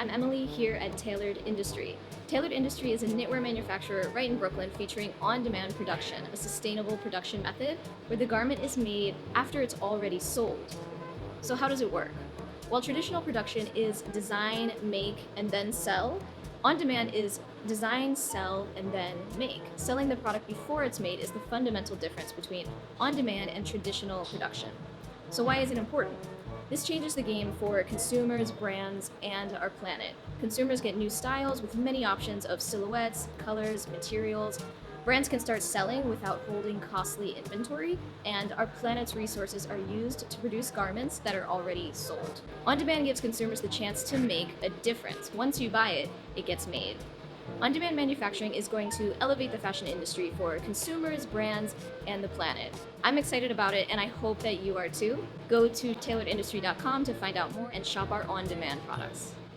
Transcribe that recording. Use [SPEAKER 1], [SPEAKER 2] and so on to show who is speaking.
[SPEAKER 1] I'm Emily here at Tailored Industry. Tailored Industry is a knitwear manufacturer right in Brooklyn featuring on-demand production, a sustainable production method where the garment is made after it's already sold. So how does it work? While traditional production is design, make, and then sell, on-demand is design, sell, and then make. Selling the product before it's made is the fundamental difference between on-demand and traditional production. So why is it important? This changes the game for consumers, brands, and our planet. Consumers get new styles with many options of silhouettes, colors, materials. Brands can start selling without holding costly inventory, and our planet's resources are used to produce garments that are already sold. On-demand gives consumers the chance to make a difference. Once you buy it, it gets made. On-demand manufacturing is going to elevate the fashion industry for consumers, brands, and the planet. I'm excited about it, and I hope that you are too. Go to tailoredindustry.com to find out more and shop our on-demand products.